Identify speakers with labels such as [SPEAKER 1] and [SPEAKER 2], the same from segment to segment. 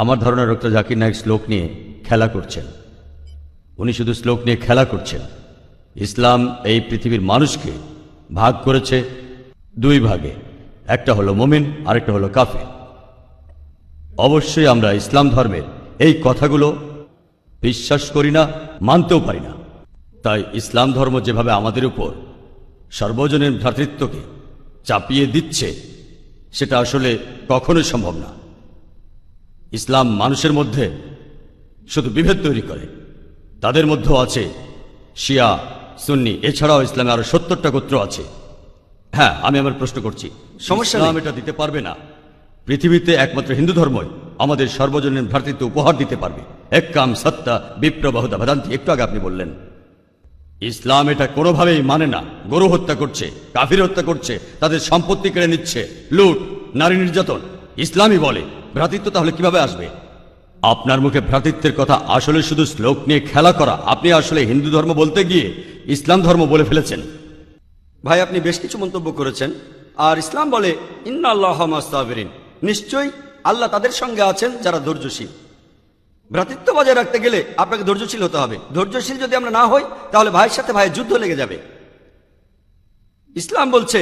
[SPEAKER 1] আমার ধারণা ডক্টর জাকির নায়েক শ্লোক নিয়ে খেলা করছেন। উনি শুধু শ্লোক নিয়ে খেলা করছেন। ইসলাম এই পৃথিবীর মানুষকে ভাগ করেছে দুই ভাগে, একটা হলো মুমিন, আরেকটা হলো কাফের। অবশ্যই আমরা ইসলাম ধর্মের এই কথাগুলো বিশ্বাস করি না, মানতেও পারি না। তাই ইসলাম ধর্ম যেভাবে আমাদের উপর সর্বজনীন ভ্রাতৃত্বকে চাপিয়ে দিচ্ছে, সেটা আসলে কখনোই সম্ভব না। ইসলাম মানুষের মধ্যে শুধু বিভেদ তৈরি করে। তাদের মধ্যেও আছে শিয়া, সুন্নি, এছাড়াও ইসলামে আরো 70টা গোত্র আছে। হ্যাঁ, আমি আমার প্রশ্ন করছি, সমস্যা ইসলাম এটা দিতে পারবে না। পৃথিবীতে একমাত্র হিন্দু ধর্মই আমাদের সর্বজনীন ভ্রাতৃত্ব উপহার দিতে পারবে। এক্কাম সত্তা বিপ্র বহুদা ভেদান্তি, একটু আগে আপনি বললেন। ইসলাম এটা কোনোভাবেই মানে না। গরু হত্যা করছে, কাফির হত্যা করছে, তাদের সম্পত্তি কেড়ে নিচ্ছে, লুট, নারী নির্যাতন। ইসলামই বলে ভ্রাতৃত্ব, তাহলে কিভাবে আসবে? আপনার মুখে ভ্রাতৃত্বের কথা আসলে শুধু শ্লোক নিয়ে খেলা করা। আপনি আসলে হিন্দু ধর্ম বলতে গিয়ে ইসলাম ধর্ম বলে ফেলেছেন।
[SPEAKER 2] ভাই, আপনি বেশ কিছু মন্তব্য করেছেন। আর ইসলাম বলে ইন্নাল্লাহা মা'আস সাবিরিন, নিশ্চয়ই আল্লাহ তাদের সঙ্গে আছেন যারা ধৈর্যশীল। ভ্রাতৃত্ব বজায় রাখতে গেলে আপনাকে ধৈর্যশীল হতে হবে। ধৈর্যশীল যদি আমরা না হই, তাহলে ভাইয়ের সাথে ভাইয়ের যুদ্ধ লেগে যাবে। ইসলাম বলছে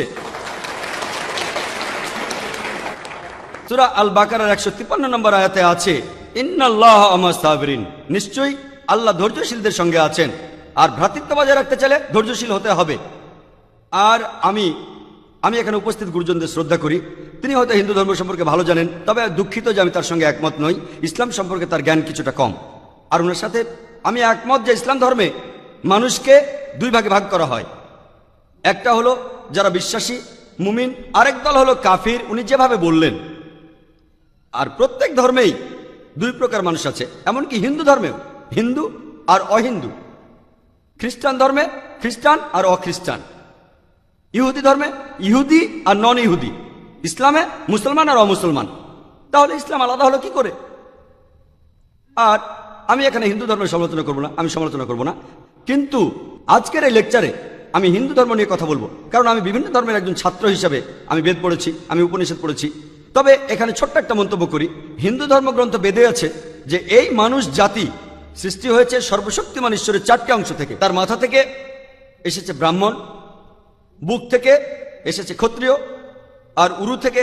[SPEAKER 2] সূরা আল বাকারার 153 নম্বর আয়াতে আছে ইন্নাল্লাহা মা'আস সাবিরিন, নিশ্চয়ই আল্লাহ ধৈর্যশীলদের সঙ্গে আছেন। আর ভ্রাতৃত্ব বজায় রাখতে চাইলে ধৈর্যশীল হতে হবে। আর আমি এখানে উপস্থিত গুরুজনদের শ্রদ্ধা করি। তিনি হয়তো হিন্দু ধর্ম সম্পর্কে ভালো জানেন, তবে দুঃখিত যে আমি তার সঙ্গে একমত নই। ইসলাম সম্পর্কে তার জ্ঞান কিছুটা কম। আর ওনার সাথে আমি একমত যে ইসলাম ধর্মে মানুষকে দুই ভাগে ভাগ করা হয়। একটা হলো যারা বিশ্বাসী মুমিন, আরেক দল হলো কাফির, উনি যেভাবে বললেন। আর প্রত্যেক ধর্মেই দুই প্রকার মানুষ আছে, এমনকি হিন্দু ধর্মেও হিন্দু আর অহিন্দু। খ্রিস্টান ধর্মে খ্রিস্টান আর অখ্রিস্টান। ইহুদি ধর্মে ইহুদি আর নন ইহুদি। ইসলামে মুসলমান আর অমুসলমান। তাহলে ইসলাম আলাদা হলো কি করে? আর আমি এখানে হিন্দু ধর্মের সমালোচনা করব না, আমি সমালোচনা করব না। কিন্তু আজকের এই লেকচারে আমি হিন্দু ধর্ম নিয়ে কথা বলবো, কারণ আমি বিভিন্ন ধর্মের একজন ছাত্র হিসাবে আমি বেদ পড়েছি, আমি উপনিষদ পড়েছি। তবে এখানে ছোট্ট একটা মন্তব্য করি। হিন্দু ধর্মগ্রন্থ বেদে আছে যে এই মানুষ জাতি সৃষ্টি হয়েছে সর্বশক্তিমান ঈশ্বরের 4টে অংশ থেকে। তার মাথা থেকে এসেছে ব্রাহ্মণ, বুক থেকে এসেছে ক্ষত্রিয়, আর উরু থেকে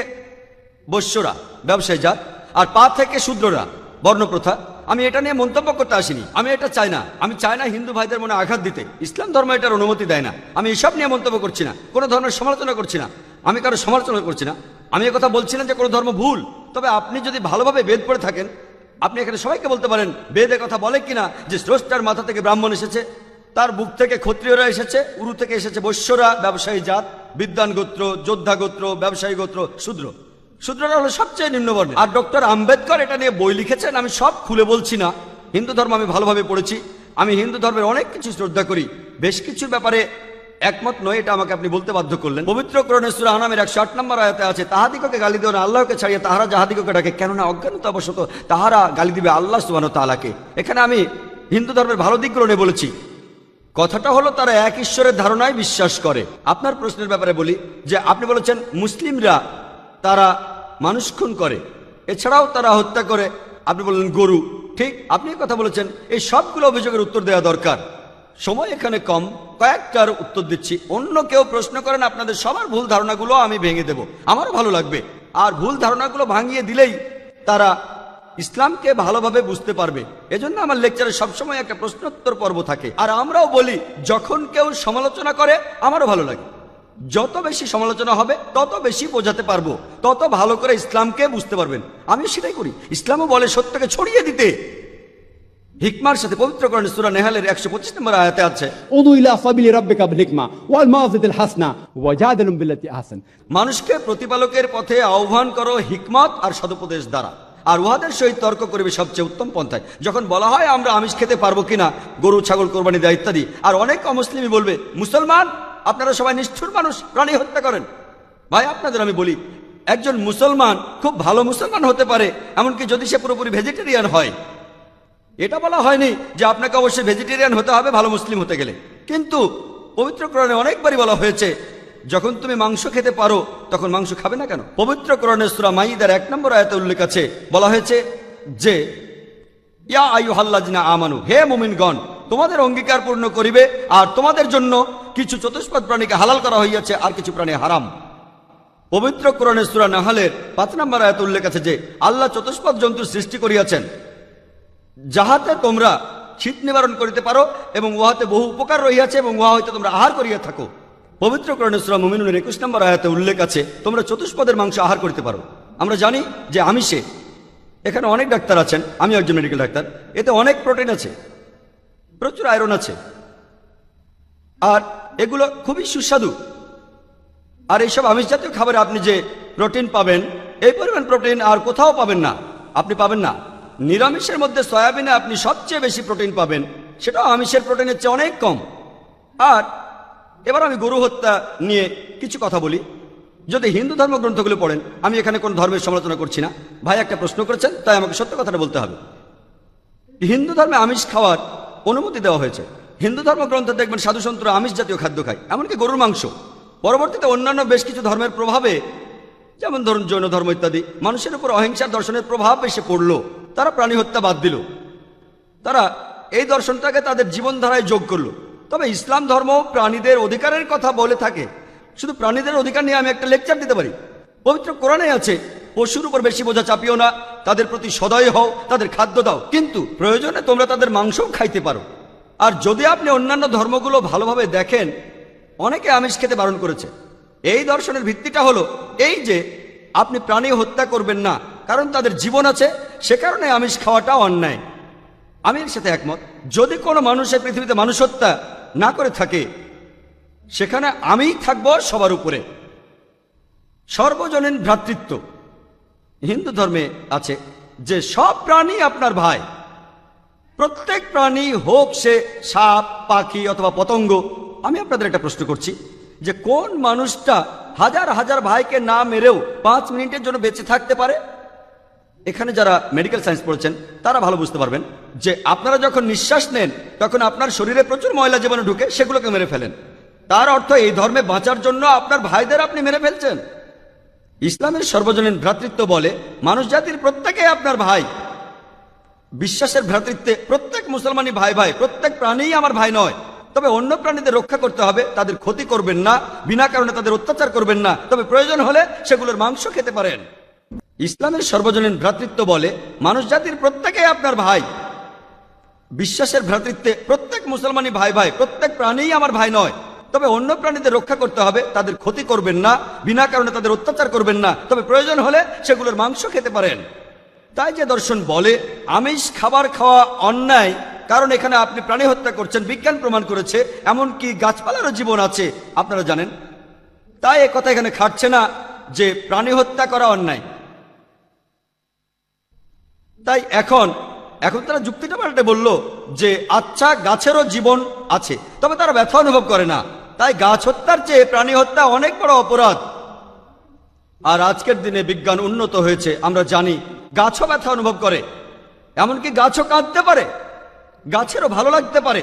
[SPEAKER 2] বৈশ্যরা ব্যবসায়ী জাত, আর পা থেকে শূদ্ররা বর্ণপ্রথা। আমি এটা নিয়ে মন্তব্য করতে আসিনি, আমি এটা চাই না। আমি চাই না হিন্দু ভাইদের মনে আঘাত দিতে। ইসলাম ধর্ম এটার অনুমতি দেয় না। আমি এসব নিয়ে মন্তব্য করছি না, কোনো ধর্মের সমালোচনা করছি না, আমি কারো সমালোচনা করছি না। আমি কথা বলছি না যে কোনো ধর্ম ভুল। তবে আপনি যদি ভালোভাবে বেদ পড়ে থাকেন, আপনি এখানে সবাইকে বলতে পারেন বেদে কথা বলে কিনা যে স্রষ্টার মাথা থেকে ব্রাহ্মণ এসেছে, তার বুক থেকে ক্ষত্রিয়রা এসেছে, উরু থেকে এসেছে বৈশ্যরা ব্যবসায়ী জাত, বিদ্বান গোত্র, যোদ্ধা গোত্র, ব্যবসায়ী গোত্র, শূদ্র। শূদ্ররা হলো সবচেয়ে নিম্নবর্ণের। আর ডক্টর আম্বেদকর এটা নিয়ে বই লিখেছেন। আমি সব খুলে বলছি না। হিন্দু ধর্ম আমি ভালোভাবে পড়েছি। আমি হিন্দু ধর্মের অনেক কিছু শ্রদ্ধা করি, বেশ কিছুর ব্যাপারে একমত নয়, এটা আমাকে আপনি বলতে বাধ্য করলেন। পবিত্র কোরআনে সূরা আনামের 108 নম্বর আয়াতে আছে তাহাদিগকে গালি দিও না আল্লাহকে ছাড়িয়ে তাহারা যাহাদিগকে ডাকে, কেননা অজ্ঞানতাবশত তাহারা গালি দিবে আল্লাহ সুবহানাহু ওয়া তাআলাকে। এখানে আমি হিন্দু ধর্মের ভালো দিকগুলো নিয়ে বলেছি। কথাটা হলো তারা এক ঈশ্বরের ধারণায় বিশ্বাস করে। আপনার প্রশ্নের ব্যাপারে বলি যে আপনি বলেছেন মুসলিমরা তারা মানুষ খুন করে, এছাড়াও তারা হত্যা করে। আপনি বললেন গরু, ঠিক আপনি কথা বলেছেন। এই সবগুলো অভিযোগের উত্তর দেওয়া দরকার, সময় এখানে কম, কয়েকটার উত্তর দিচ্ছি। অন্য কেউ প্রশ্ন করেন, আপনাদের সবার ভুল ধারণাগুলো আমি ভেঙে দেব, আমারও ভালো লাগবে। আর ভুল ধারণাগুলো ভাঙিয়ে দিলেই তারা ইসলামকে ভালোভাবে বুঝতে পারবে। এজন্য আমার লেকচারে সবসময় একটা প্রশ্নোত্তর পর্ব থাকে। আর আমরাও বলি যখন কেউ সমালোচনা করে আমারও ভালো লাগে। যত বেশি সমালোচনা হবে তত বেশি বোঝাতে পারবো, তত ভালো করে ইসলামকে বুঝতে পারবেন। আমি সেটাই করি। ইসলামও বলে সত্যকে ছড়িয়ে দিতে হিকমার সাথে। পবিত্র কোরআনে সূরা নেহালের 125 নম্বর আয়াতে আছে
[SPEAKER 3] উদু ইলা সাবিলি রাব্বিকা বিল হিকমা ওয়াল মাউযিতিল হাসনা ওয়াজাদিলুম বিল্লাতি আহসান।
[SPEAKER 2] মানুষকে প্রতিপালকের পথে আহ্বান করো হিকমত আর সদুপদেশ দ্বারা, আর উহাদের সহিত তর্ক করবে সবচেয়ে উত্তম পন্থায়। যখন বলা হয় আমরা আমিষ খেতে পারবো কিনা, গরু ছাগল কোরবানি দেয় ইত্যাদি, আর অনেক অমুসলিমই বলবে মুসলমান আপনারা সবাই নিষ্ঠুর মানুষ, প্রাণী হত্যা করেন। ভাই, আপনাদের আমি বলি একজন মুসলমান খুব ভালো মুসলমান হতে পারে, এমনকি যদি সে পুরোপুরি ভেজিটেরিয়ান হয়। এটা বলা হয়নি যে আপনাকে অবশ্যই ভেজিটেরিয়ান হতে হবে ভালো মুসলিম হতে গেলে। কিন্তু পবিত্র কোরআনে অনেকবারই বলা হয়েছে যখন তুমি মাংস খেতে পারো তখন মাংস খাবে না কেন? পবিত্র কোরআনে সূরা মাইদার 1 নম্বর আয়াতে উল্লেখ আছে, বলা হয়েছে যে ইয়া আইয়ুহাল্লাযিনা আমানু, হে মুমিনগণ, তোমাদের অঙ্গীকার পূর্ণ করিবে, আর তোমাদের জন্য কিছু চতুষ্পদ প্রাণীকে হালাল করা হইয়াছে, আর কিছু প্রাণী হারাম। পবিত্র কোরআনের সূরা নাহলের 5 নম্বর আয়াতে উল্লেখ আছে যে আল্লাহ চতুষ্পদ জন্তু সৃষ্টি করিয়াছেন, যাহাতে তোমরা শীত নিবারণ করিতে পারো, এবং উহাতে বহু উপকার রহিয়াছে, এবং উহা হইতে তোমরা আহার করিয়া থাকো। পবিত্র কোরআনের সূরা মুমিনুনের 21 নম্বর আয়াতে উল্লেখ আছে তোমরা চতুষ্পদের মাংস আহার করিতে পারো। আমরা জানি যে আমিষে, এখানে অনেক ডাক্তার আছেন, আমি একজন মেডিকেল ডাক্তার, এতে অনেক প্রোটিন আছে, প্রচুর আয়রন আছে, আর এগুলো খুবই সুস্বাদু। আর এইসব আমিষ জাতীয় খাবারে আপনি যে প্রোটিন পাবেন, এই পরিমাণ প্রোটিন আর কোথাও পাবেন না, আপনি পাবেন না। নিরামিষের মধ্যে সয়াবিনে আপনি সবচেয়ে বেশি প্রোটিন পাবেন, সেটাও আমিষের প্রোটিনের চেয়ে অনেক কম। আর এবার আমি গরু হত্যা নিয়ে কিছু কথা বলি। যদি হিন্দু ধর্মগ্রন্থগুলো পড়েন, আমি এখানে কোন ধর্মের সমালোচনা করছি না, ভাই একটা প্রশ্ন করেছেন তাই আমাকে সত্য কথাটা বলতে হবে। হিন্দু ধর্মে আমিষ খাওয়ার অনুমতি দেওয়া হয়েছে। হিন্দু ধর্মগ্রন্থে দেখবেন সাধুসন্তরা আমিষ জাতীয় খাদ্য খায়, এমনকি গরুর মাংস। পরবর্তীতে অন্যান্য বেশ কিছু ধর্মের প্রভাবে, যেমন ধরুন জৈন ধর্ম ইত্যাদি, মানুষের উপর অহিংসার দর্শনের প্রভাব এসে পড়লো, তারা প্রাণী হত্যা বাদ দিল, তারা এই দর্শনটাকে তাদের জীবনধারায় যোগ করলো। তবে ইসলাম ধর্ম প্রাণীদের অধিকারের কথা বলে থাকে। শুধু প্রাণীদের অধিকার নিয়ে আমি একটা লেকচার দিতে পারি। পবিত্র কোরআনে আছে, পশুর উপর বেশি বোঝা চাপিও না, তাদের প্রতি সদয় হও, তাদের খাদ্য দাও, কিন্তু প্রয়োজনে তোমরা তাদের মাংসও খাইতে পারো। আর যদি আপনি অন্যান্য ধর্মগুলো ভালোভাবে দেখেন, অনেকে আমিষ খেতে বারণ করেছে। এই দর্শনের ভিত্তিটা হলো এই যে আপনি প্রাণী হত্যা করবেন না, কারণ তাদের জীবন আছে, সে কারণে আমিষ খাওয়াটা অন্যায়। আমি এর সাথে একমত। যদি কোনো মানুষের পৃথিবীতে মানুষ হত্যা না করে থাকে, সেখানে আমিই থাকব সবার উপরে। সর্বজনীন ভ্রাতৃত্ব হিন্দু ধর্মে আছে যে সব প্রাণী আপনার ভাই। প্রত্যেক প্রাণী, হোক সে সাপ, পাখি অথবা পতঙ্গ। আমি আপনাদের একটা প্রশ্ন করছি যে কোন মানুষটা হাজার হাজার ভাইকে না মেরেও 5 মিনিটের জন্য বেঁচে থাকতে পারে? এখানে যারা মেডিকেল সায়েন্স পড়েছেন তারা ভালো বুঝতে পারবেন যে আপনারা যখন নিঃশ্বাস নেন তখন আপনার শরীরে প্রচুর ময়লা জীবাণু ঢুকে, সেগুলোকে মেরে ফেলেন। তার অর্থ এই ধর্মে বাঁচার জন্য আপনার ভাইদের আপনি মেরে ফেলছেন। ইসলামের সর্বজনীন ভ্রাতৃত্ব বলে মানুষ জাতির প্রত্যেকে আপনার ভাই। বিশ্বাসের ভ্রাতৃত্বে প্রত্যেক মুসলমানই ভাই ভাই, প্রত্যেক প্রাণীই আমার ভাই নয়। তবে অন্য প্রাণীদের রক্ষা করতে হবে, তাদের ক্ষতি করবেন না, বিনা কারণে তাদের অত্যাচার করবেন না, তবে প্রয়োজন হলে সেগুলোর মাংস খেতে পারেন। ইসলামের সর্বজনীন ভ্রাতৃত্ব বলে মানুষ জাতির প্রত্যেকে আপনার ভাই। বিশ্বাসের ভ্রাতৃত্বে প্রত্যেক মুসলমানই ভাই ভাই, প্রত্যেক প্রাণীই আমার ভাই নয়। তবে অন্য প্রাণীদের রক্ষা করতে হবে, তাদের ক্ষতি করবেন না, বিনা কারণে তাদের অত্যাচার করবেন না, তবে প্রয়োজন হলে সেগুলোর মাংস খেতে পারেন। তাই যে দর্শন বলে আমিষ খাবার খাওয়া অন্যায়, কারণ এখানে আপনি প্রাণী হত্যা করছেন, বিজ্ঞান প্রমাণ করেছে, এমনকি গাছপালারও জীবন আছে, আপনারা জানেন। তাই এ কথা এখানে খাটছে না যে প্রাণী হত্যা করা অন্যায়। তাই এখন তারা যুক্তিটা পাল্টে বলল যে আচ্ছা, গাছেরও জীবন আছে, তবে তারা ব্যথা অনুভব করে না, তাই গাছ হত্যার চেয়ে প্রাণী হত্যা অনেক বড় অপরাধ। আর আজকের দিনে বিজ্ঞান উন্নত হয়েছে, আমরা জানি গাছও ব্যথা অনুভব করে, এমনকি গাছও কাঁদতে পারে, গাছেরও ভালো লাগতে পারে।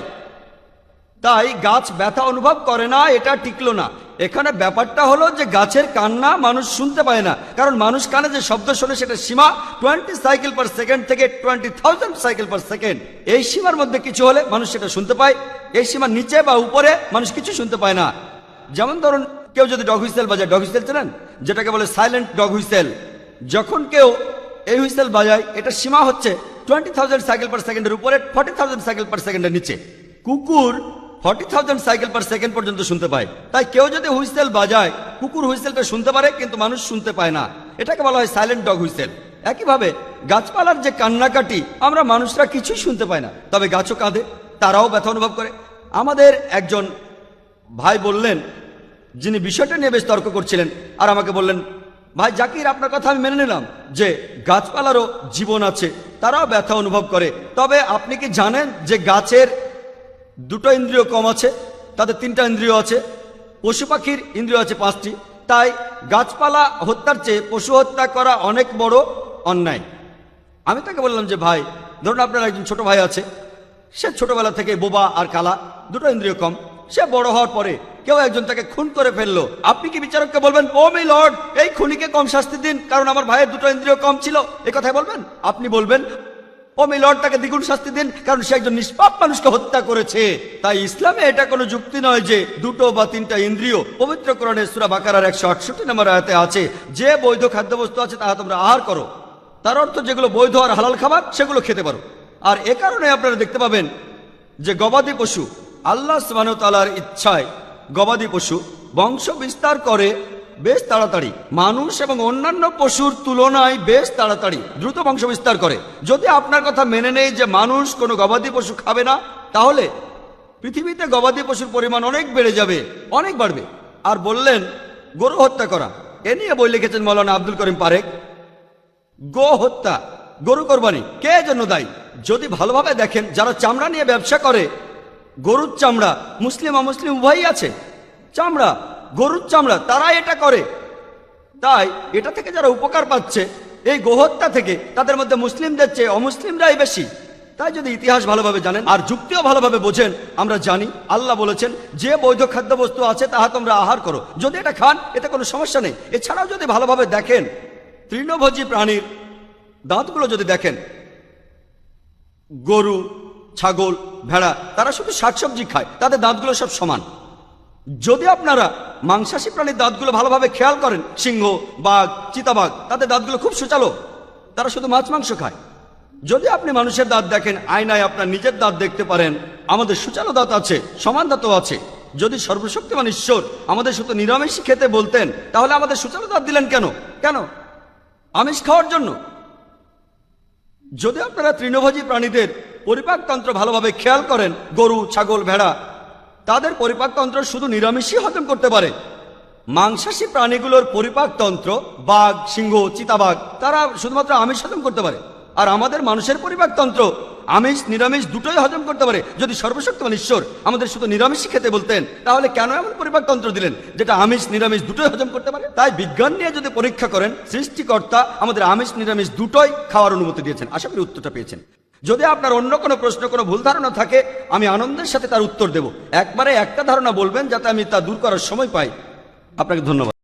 [SPEAKER 2] তাই গাছ ব্যথা অনুভব করে না, এটা টিকলো না। এখানে ব্যাপারটা হলো যে গাছের কান্না মানুষ শুনতে পায় না, কারণ মানুষ কানে যে শব্দ শোনে সেটা সীমা 20 সাইকেল পার সেকেন্ড থেকে 20,000 সাইকেল পার সেকেন্ড। এই সীমার মধ্যে কিছু হলে মানুষ সেটা শুনতে পায়, এই সীমার নিচে বা উপরে মানুষ কিছু শুনতে পায় না। যেমন ধরুন, কেউ যদি ডগ হুইসেল বাজায়, ডগ হুইসেল চেনেন, যেটাকে বলে সাইলেন্ট ডগ হুইসেল। যখন কেউ এই হুইসেল বাজায়, এটা সীমা হচ্ছে 20,000 সাইকেল পার সেকেন্ডের উপরে, 40,000 সাইকেল পার সেকেন্ডের নিচে। কুকুর 40,000 সাইকেল পার সেকেন্ড পর্যন্ত শুনতে পায়। তাই কেউ যদি হুইসেল বাজায়, কুকুর হুইসেলটা শুনতে পারে, কিন্তু মানুষ শুনতে পায় না। এটাকে বলা হয় সাইলেন্ট ডগ হুইসেল। একইভাবে গাছপালার যে কান্নাকাটি, আমরা মানুষরা কিছুই শুনতে পাই না, তবে গাছও কাঁদে, তারাও ব্যথা অনুভব করে। আমাদের একজন ভাই বললেন, যিনি বিষয়টা নিয়ে বেশ তর্ক করছিলেন, আর আমাকে বললেন, ভাই জাকির, আপনার কথা আমি মেনে নিলাম যে গাছপালারও জীবন আছে, তারাও ব্যথা অনুভব করে, তবে আপনি কি জানেন যে গাছের 2টো ইন্দ্রিয় কম আছে, তাদের 3টা ইন্দ্রিয় আছে, পশু পাখির ইন্দ্রিয় আছে 5টি। তাই গাছপালা হত্যার চেয়ে পশু হত্যা করা অনেক বড় অন্যায়। আমি তাকে বললাম যে ভাই, ধরুন আপনার একজন ছোট ভাই আছে, সে ছোটবেলা থেকে বোবা আর কালা, 2টো ইন্দ্রিয় কম, সে বড় হওয়ার পরে কেউ একজন তাকে খুন করে ফেললো, আপনি কি বিচারককে বলবেন ও মাই লর্ড এই খুনিকে কম শাস্তি দিন কারণ আমার ভাইয়ের দুটো ইন্দ্রিয় কম ছিল, এই কথাই বলবেন? আপনি বলবেন ও মাই লর্ড তাকে দ্বিগুণ শাস্তি দিন কারণ সে একজন নিষ্পাপ মানুষকে হত্যা করেছে। তাই ইসলামে এটা কোনো যুক্তি নয় যে দুটো বা তিনটা ইন্দ্রিয়। পবিত্র কোরআনে সূরা বাকারার 168 নম্বর আয়াতে আছে যে বৈধ খাদ্যবস্তু আছে তাহা তোমরা আহার করো, তার অর্থ যেগুলো বৈধ আর হালাল খাবার সেগুলো খেতে পারো। আর এ কারণে আপনারা দেখতে পাবেন যে গবাদি পশু আল্লাহ সুবহানাহু ওয়া তাআলার ইচ্ছায় গবাদি পশু বংশ বিস্তার করে বেশ তাড়াতাড়ি, মানুষ এবং অন্যান্য পশুর তুলনায় বেশ তাড়াতাড়ি দ্রুত বংশ বিস্তার করে। যদি আপনার কথা মেনে নেই যে মানুষ কোনো গবাদি পশু খাবে না, তাহলে পৃথিবীতে গবাদি পশুর পরিমাণ অনেক বেড়ে যাবে, অনেক বাড়বে। আর বললেন গরু হত্যা করা, এ নিয়ে বই লিখেছেন মৌলানা আব্দুল করিম পারেক। গো হত্যা, গরু কোরবানি কে জন্য দায়ী? যদি ভালোভাবে দেখেন যারা চামড়া নিয়ে ব্যবসা করে, গরুর চামড়া মুসলিম অমুসলিম উভয়ই আছে, চামড়া গরুর চামড়া তারা এটা করে। তাই এটা থেকে যারা উপকার পাচ্ছে এই গোহত্যা থেকে, তাদের মধ্যে মুসলিমদের চেয়ে অমুসলিমরাই বেশি। তাই যদি ইতিহাস ভালোভাবে জানেন আর যুক্তিও ভালোভাবে বোঝেন, আমরা জানি আল্লাহ বলেছেন যে বৈধ খাদ্যবস্তু আছে তাহা তোমরা আহার করো, যদি এটা খান এতে কোনো সমস্যা নেই। এছাড়াও যদি ভালোভাবে দেখেন তৃণভোজী প্রাণীর দাঁতগুলো যদি দেখেন, গরু ছাগল ভেড়া তারা শুধু শাকসবজি খায়, তাদের দাঁতগুলো সব সমান। যদি আপনারা মাংসাশী প্রাণীর দাঁতগুলো ভালোভাবে খেয়াল করেন, সিংহ বাঘ চিতাবাঘ তাদের দাঁতগুলো খুব সুচালো, তারা শুধু মাছ মাংস খায়। যদি আপনি মানুষের দাঁত দেখেন, আয়নায় আপনার নিজের দাঁত দেখতে পারেন, আমাদের সুচালো দাঁত আছে, সমান দাঁতও আছে। যদি সর্বশক্তিমান ঈশ্বর আমাদের শুধু নিরামিষ খেতে বলতেন তাহলে আমাদের সুচালো দাঁত দিলেন কেন? কেন? আমিষ খাওয়ার জন্য। যদি আপনারা তৃণভোজী প্রাণীদের পরিপাকতন্ত্র ভালোভাবে খেয়াল করেন, গরু ছাগল ভেড়া তাদের পরিপাকতন্ত্র শুধু নিরামিষই হজম করতে পারে। মাংসাশী প্রাণীগুলোর পরিপাকতন্ত্র বাঘ সিংহ চিতাবাঘ তারা শুধুমাত্র আমিষ হজম করতে পারে। আর আমাদের মানুষের পরিপাকতন্ত্র আমিষ নিরামিষ দুটোই হজম করতে পারে। যদি সর্বশক্তিমান ঈশ্বর আমাদের শুধু নিরামিষই খেতে বলতেন তাহলে কেন এমন পরিপাকতন্ত্র দিলেন যেটা আমিষ নিরামিষ দুটোই হজম করতে পারে? তাই বিজ্ঞান নিয়ে যদি পরীক্ষা করেন, সৃষ্টিকর্তা আমাদের আমিষ নিরামিষ দুটোই খাওয়ার অনুমতি দিয়েছেন। আশা করি উত্তরটা পেয়েছেন। যদি আপনার অন্য কোনো প্রশ্ন কোনো ভুল ধারণা থাকে আমি আনন্দের সাথে তার উত্তর দেব। একবারে একটা ধারণা বলবেন যাতে আমি তা দূর করার সময় পাই। আপনাকে ধন্যবাদ।